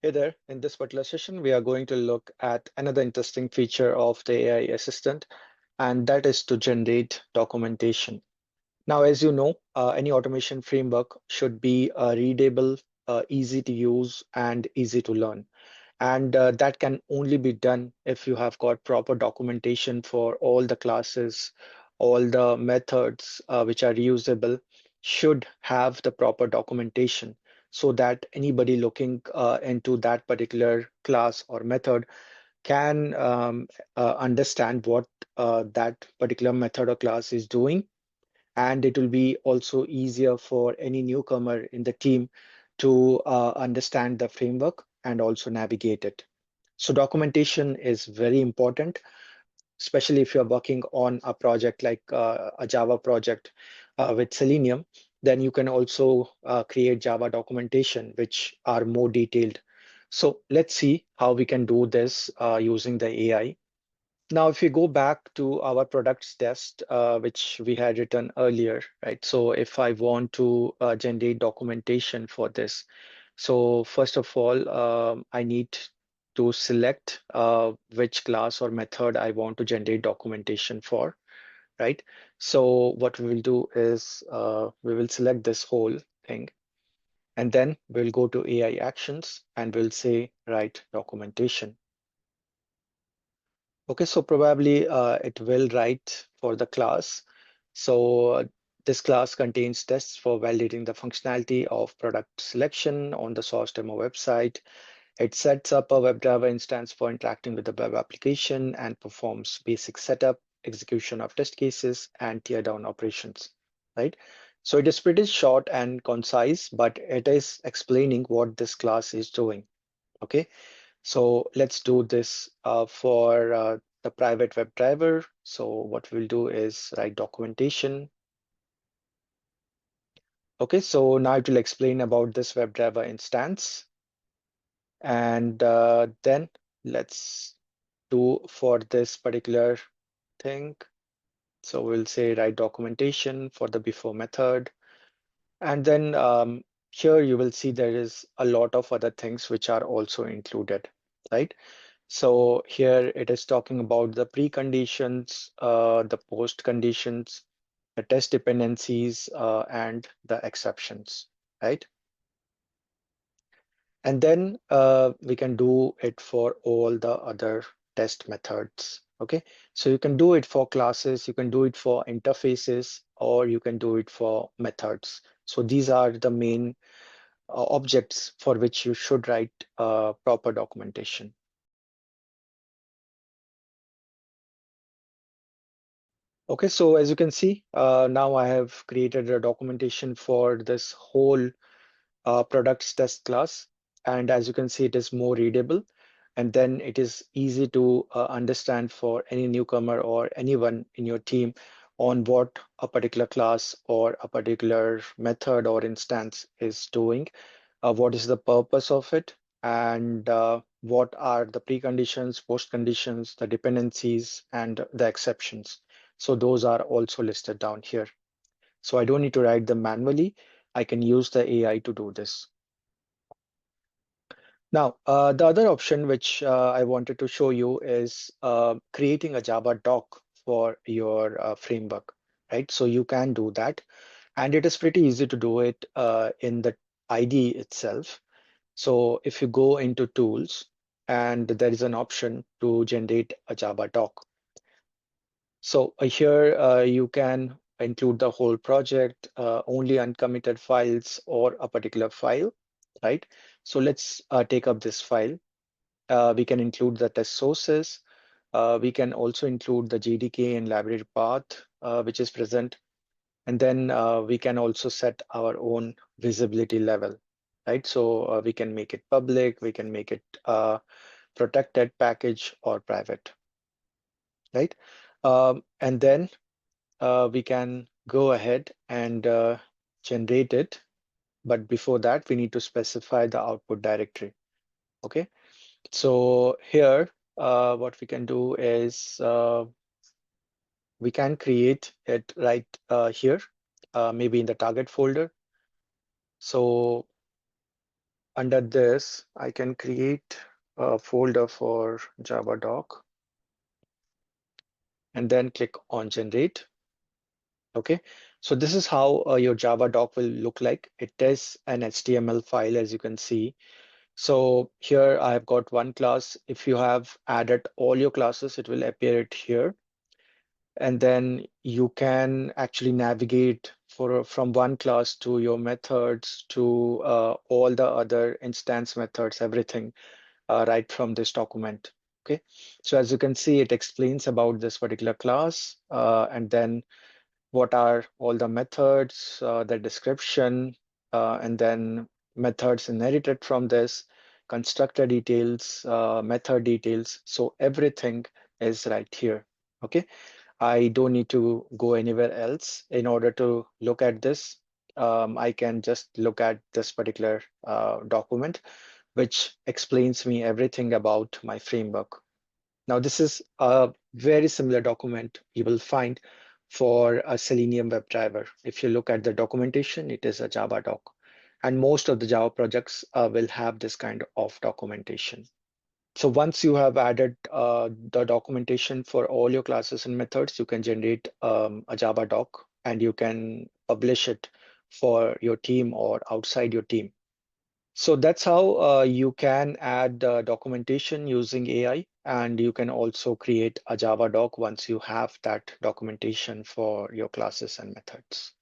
Hey there, in this particular session, we are going to look at another interesting feature of the AI assistant, and that is to generate documentation. Now, as you know, any automation framework should be readable, easy to use, and easy to learn. And that can only be done if you have got proper documentation for all the classes, all the methods which are reusable should have the proper documentation so that anybody looking into that particular class or method can understand what that particular method or class is doing, and it will be also easier for any newcomer in the team to understand the framework and also navigate it. So documentation is very important, especially if you're working on a project like a Java project with Selenium, then you can also create Java documentation, which are more detailed. So let's see how we can do this using the AI. Now, if we go back to our products test, which we had written earlier, right? So if I want to generate documentation for this, so first of all, I need to select which class or method I want to generate documentation for, right? So what we will do is we will select this whole thing, and then we'll go to AI actions and we'll say write documentation. Okay, so probably it will write for the class. So this class contains tests for validating the functionality of product selection on the source demo website. It sets up a WebDriver instance for interacting with the web application and performs basic setup, execution of test cases, and tear down operations, right? So it is pretty short and concise, but it is explaining what this class is doing, okay? So let's do this for the private WebDriver. So what we'll do is write documentation. Okay, so now it will explain about this WebDriver instance. And then let's do for this particular thing. So we'll say write documentation for the before method. And then here you will see there is a lot of other things which are also included, right? So here it is talking about the preconditions, the post conditions, the test dependencies, and the exceptions, right? And then we can do it for all the other test methods. Okay, so you can do it for classes, you can do it for interfaces, or you can do it for methods. So these are the main objects for which you should write proper documentation. Okay, so as you can see, now I have created a documentation for this whole products test class. And as you can see, it is more readable. And then it is easy to understand for any newcomer or anyone in your team on what a particular class or a particular method or instance is doing, what is the purpose of it, and what are the preconditions, post conditions, the dependencies, and the exceptions. So those are also listed down here. So I don't need to write them manually. I can use the AI to do this. Now, the other option which I wanted to show you is creating a Java doc for your framework, right? So you can do that. And it is pretty easy to do it in the IDE itself. So if you go into tools and there is an option to generate a Java doc. So here you can include the whole project, only uncommitted files or a particular file, right? So let's take up this file. We can include the test sources. We can also include the JDK and library path, which is present. And then we can also set our own visibility level, right? So we can make it public, we can make it protected, package, or private, right? And then we can go ahead and generate it. But before that, we need to specify the output directory. Okay, so here, what we can do is we can create it right here, maybe in the target folder. So under this, I can create a folder for Java doc and then click on generate. Okay, so this is how your Java doc will look like. It is an HTML file, as you can see. So here I've got one class. If you have added all your classes, it will appear it here. And then you can actually navigate from one class to your methods to all the other instance methods, everything right from this document. Okay, so as you can see, it explains about this particular class and then what are all the methods, the description, and then methods inherited from this, constructor details, method details. So everything is right here. Okay, I don't need to go anywhere else in order to look at this. I can just look at this particular document, which explains me everything about my framework. Now, this is a very similar document you will find for a Selenium WebDriver. If you look at the documentation, it is a Java doc. And most of the Java projects will have this kind of documentation. So once you have added the documentation for all your classes and methods, you can generate a Java doc and you can publish it for your team or outside your team. So that's how you can add documentation using AI, and you can also create a Java doc once you have that documentation for your classes and methods.